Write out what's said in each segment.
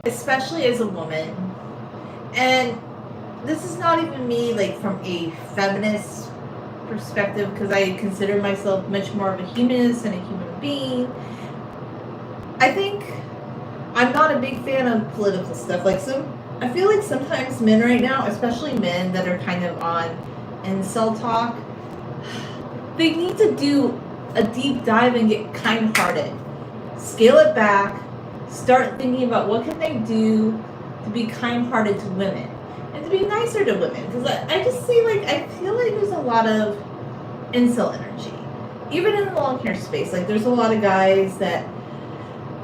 especially as a woman, and this is not even me like from a feminist perspective, because I consider myself much more of a humanist and a human being. I think I'm not a big fan of political stuff. I feel like sometimes men right now, especially men that are kind of on incel talk, they need to do a deep dive and get kind-hearted. Scale it back. Start thinking about what can they do to be kind-hearted to women and to be nicer to women. Because I just see I feel like there's a lot of incel energy, even in the long hair space. Like there's a lot of guys that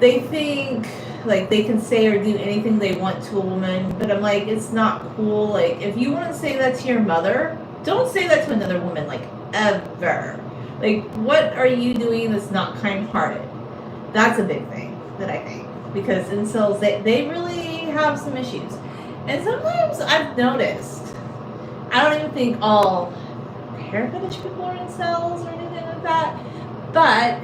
they think like they can say or do anything they want to a woman, but I'm like, it's not cool. Like if you want to say that to your mother, don't say that to another woman, like ever. Like what are you doing that's not kind-hearted? That's a big thing that I think, because incels, they really have some issues. And sometimes I've noticed, I don't even think all hair fetish people are incels or anything like that, but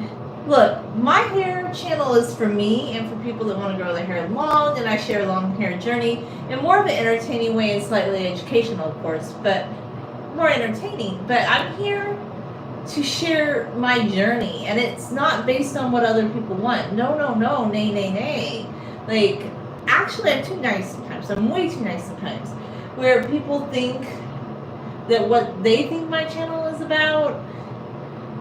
look, my hair channel is for me and for people that want to grow their hair long, and I share a long hair journey in more of an entertaining way and slightly educational, of course, but more entertaining. But I'm here to share my journey, and it's not based on what other people want. No, nay. Like, actually, I'm too nice sometimes. I'm way too nice sometimes. Where people think that what they think my channel is about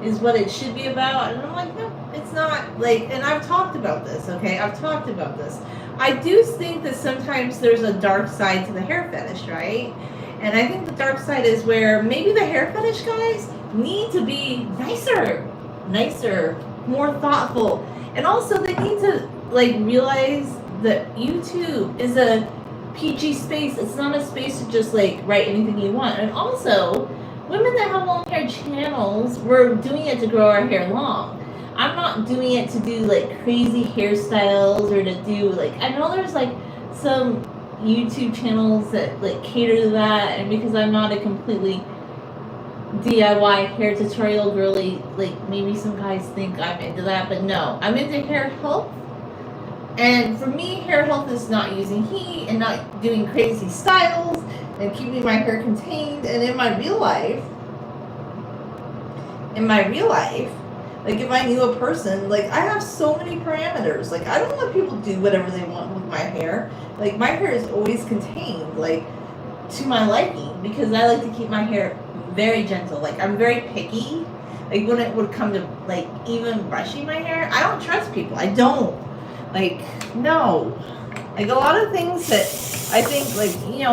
is what it should be about, and I'm like, no, it's not. Like, and I've talked about this, okay? I've talked about this. I do think that sometimes there's a dark side to the hair fetish, right? And I think the dark side is where maybe the hair fetish guys need to be nicer, more thoughtful. And also they need to realize that YouTube is a PG space. It's not a space to just write anything you want. And also, women that have long hair channels, we're doing it to grow our hair long. I'm not doing it to do crazy hairstyles or to do I know there's some YouTube channels that cater to that, and because I'm not a completely DIY hair tutorial girly, maybe some guys think I'm into that, but no, I'm into hair health. And for me, hair health is not using heat and not doing crazy styles and keeping my hair contained. And in my real life, if I knew a person, I have so many parameters. I don't let people do whatever they want with my hair. My hair is always contained, to my liking, because I like to keep my hair very gentle. I'm very picky. When it would come to, even brushing my hair, I don't trust people. I don't. No. A lot of things that I think,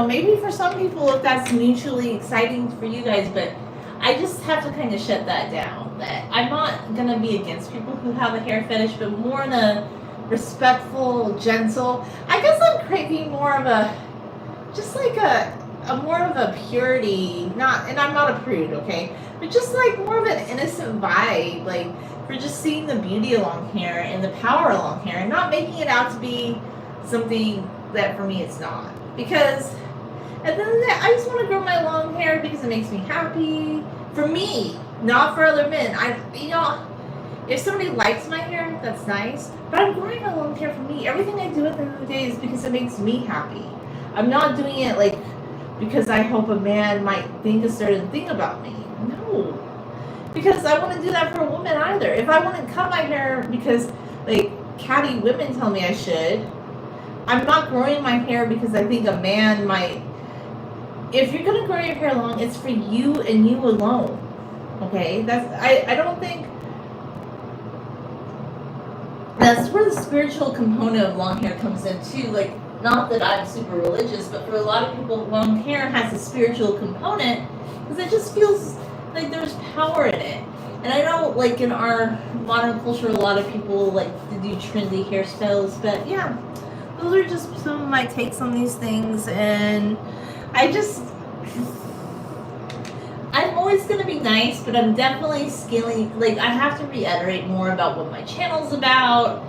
maybe for some people, if that's mutually exciting for you guys, but I just have to kind of shut that down. That I'm not going to be against people who have a hair fetish, but more in a respectful, gentle. I guess I'm craving more of a more of a purity, and I'm not a prude, okay? But just more of an innocent vibe, for just seeing the beauty of long hair and the power of long hair, and not making it out to be something that for me it's not. Because at the end of the day, I just want to grow my long hair because it makes me happy. For me, not for other men. If somebody likes my hair, that's nice. But I'm growing my long hair for me. Everything I do at the end of the day is because it makes me happy. I'm not doing it because I hope a man might think a certain thing about me. No. Because I want to do that for a woman either. If I want to cut my hair because catty women tell me I should, I'm not growing my hair because I think a man might. If you're gonna grow your hair long, it's for you and you alone. Okay? I don't think that's where the spiritual component of long hair comes in too. Not that I'm super religious, but for a lot of people, long hair has a spiritual component because it just feels like there's power in it. And I know, in our modern culture, a lot of people to do trendy hairstyles, but yeah, those are just some of my takes on these things. And I'm always going to be nice, but I'm definitely scaling. I have to reiterate more about what my channel's about.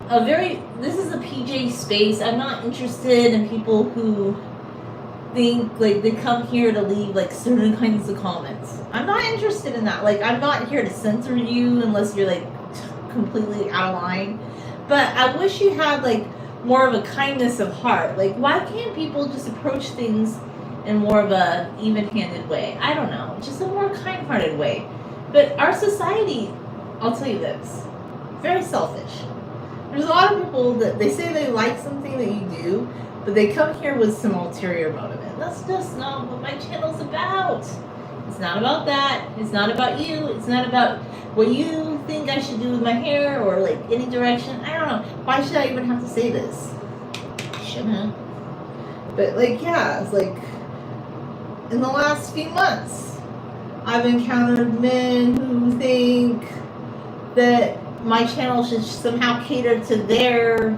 This is a PJ space. I'm not interested in people who think they come here to leave certain kinds of comments. I'm not interested in that. I'm not here to censor you unless you're completely out of line. But I wish you had more of a kindness of heart. Like, why can't people just approach things in more of a even-handed way? I don't know, just a more kind-hearted way. But our society, I'll tell you this, very selfish. There's a lot of people that they say they like something that you do, but they come here with some ulterior motive. And that's just not what my channel's about. It's not about that. It's not about you. It's not about what you think I should do with my hair or like any direction. I don't know. Why should I even have to say this? I shouldn't. But like, yeah, it's like in the last few months, I've encountered men who think that my channel should somehow cater to their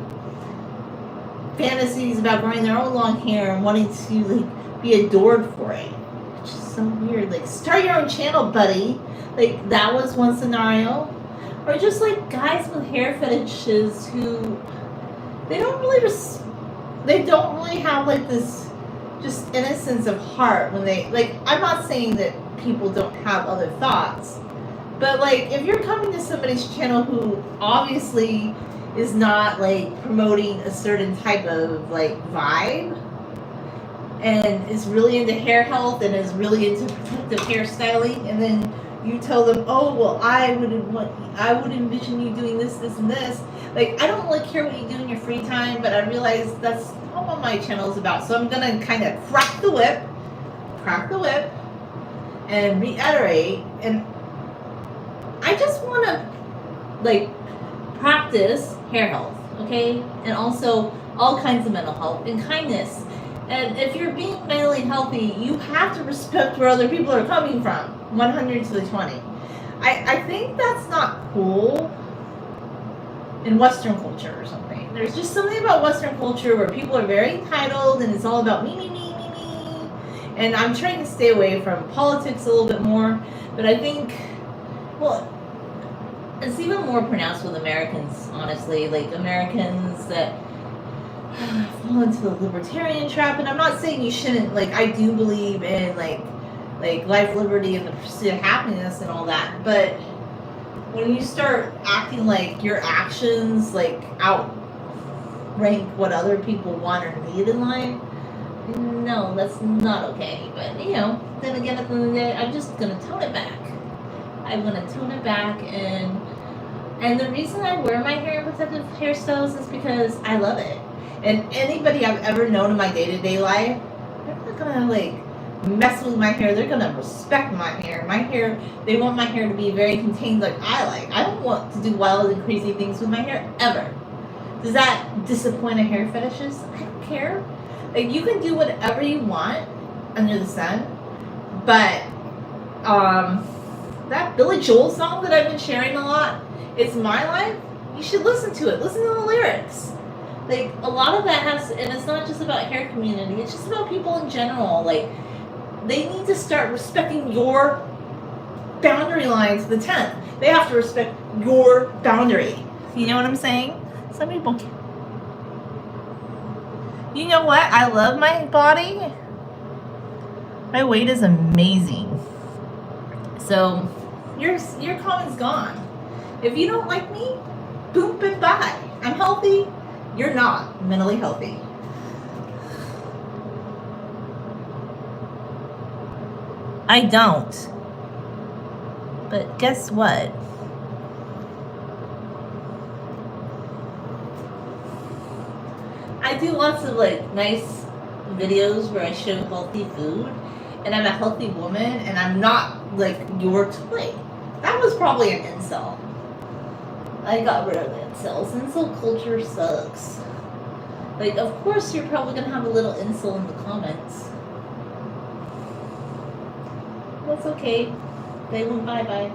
fantasies about growing their own long hair and wanting to like be adored for it. Which is so weird. Like, start your own channel, buddy. Like, that was one scenario. Or just like guys with hair fetishes who they don't really have like this just innocence of heart when they like. I'm not saying that people don't have other thoughts, but like if you're coming to somebody's channel who obviously is not like promoting a certain type of like vibe and is really into hair health and is really into protective hairstyling, and then you tell them, oh well, I would envision you doing this, this, and this. Like, I don't really care what you do in your free time, but I realize that's not what my channel is about. So I'm gonna kind of crack the whip, and reiterate. And I just want to like practice hair health, okay, and also all kinds of mental health and kindness. And if you're being mentally healthy, you have to respect where other people are coming from. 100 to the 20. I think that's not cool in Western culture or something. There's just something about Western culture where people are very entitled and it's all about me. And I'm trying to stay away from politics a little bit more. But I think, well, it's even more pronounced with Americans, honestly. Like, Americans that fall into the libertarian trap. And I'm not saying you shouldn't. Like, I do believe in like life, liberty, and the pursuit of happiness and all that. But when you start acting like your actions like outrank what other people want or need in life, no, that's not okay. But you know, then again, at the end of the day, I'm just gonna tone it back. I'm gonna tone it back, and the reason I wear my hair in protective hairstyles is because I love it. And anybody I've ever known in my day-to-day life, they're not gonna like mess with my hair. They're gonna respect my hair. My hair, they want my hair to be very contained like I like. I don't want to do wild and crazy things with my hair ever. Does that disappoint a hair fetishist? I don't care. Like, you can do whatever you want under the sun, but that Billy Joel song that I've been sharing a lot, It's My Life, you should listen to it. Listen to the lyrics. Like, a lot of that has, and it's not just about hair community, it's just about people in general. Like, they need to start respecting your boundary line to the 10th. They have to respect your boundary. You know what I'm saying? Some people can't. You know what? I love my body. My weight is amazing. So, your comment's gone. If you don't like me, boop and bye. I'm healthy. You're not mentally healthy. I don't. But guess what? I do lots of like nice videos where I show healthy food, and I'm a healthy woman, and I'm not like your toy. That was probably an incel. I got rid of the incels. Incel culture sucks. Like, of course you're probably gonna have a little incel in the comments. That's okay. They went bye-bye.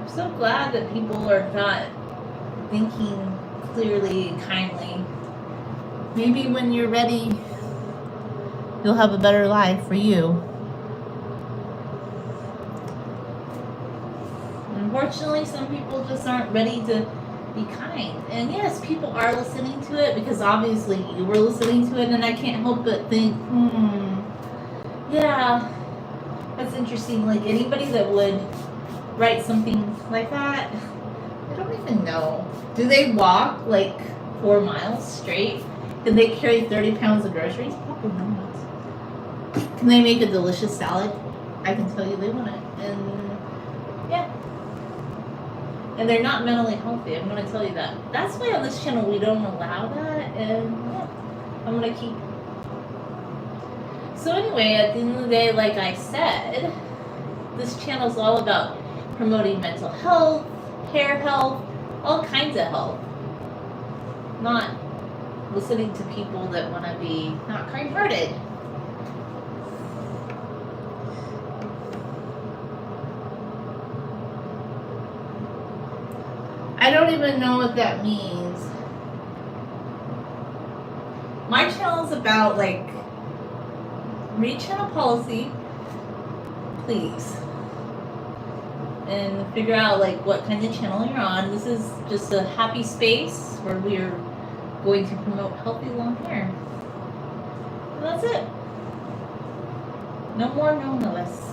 I'm so glad that people are not thinking clearly and kindly. Maybe when you're ready, you'll have a better life for you. Unfortunately, some people just aren't ready to be kind. And yes, people are listening to it because obviously you were listening to it, and I can't help but think, yeah, Yeah, that's interesting. Like anybody that would write something like that, I don't even know. Do they walk like 4 miles straight? Can they carry 30 pounds of groceries? Probably not. Can they make a delicious salad? I can tell you they wouldn't. And yeah. And they're not mentally healthy. I'm going to tell you that. That's why on this channel we don't allow that. And yeah, I'm going to keep. So anyway, at the end of the day, like I said, this channel is all about promoting mental health, hair health, all kinds of health. Not listening to people that want to be not kind-hearted. I don't even know what that means. My channel is about like read channel policy, please, and figure out like what kind of channel you're on. This is just a happy space where we're going to promote healthy long hair. And that's it. No more, no less.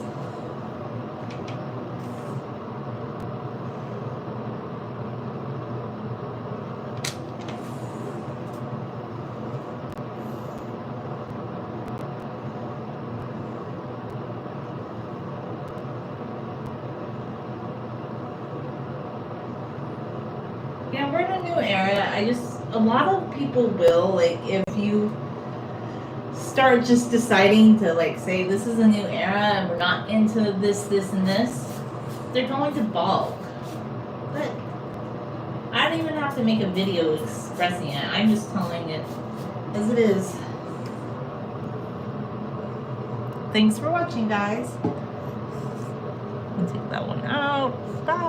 Yeah, we're in a new era. A lot of people will, like, if you start just deciding to, like, say this is a new era and we're not into this, and this, they're going to balk. But I don't even have to make a video expressing it. I'm just telling it as it is. Thanks for watching, guys. I'll take that one out. Bye.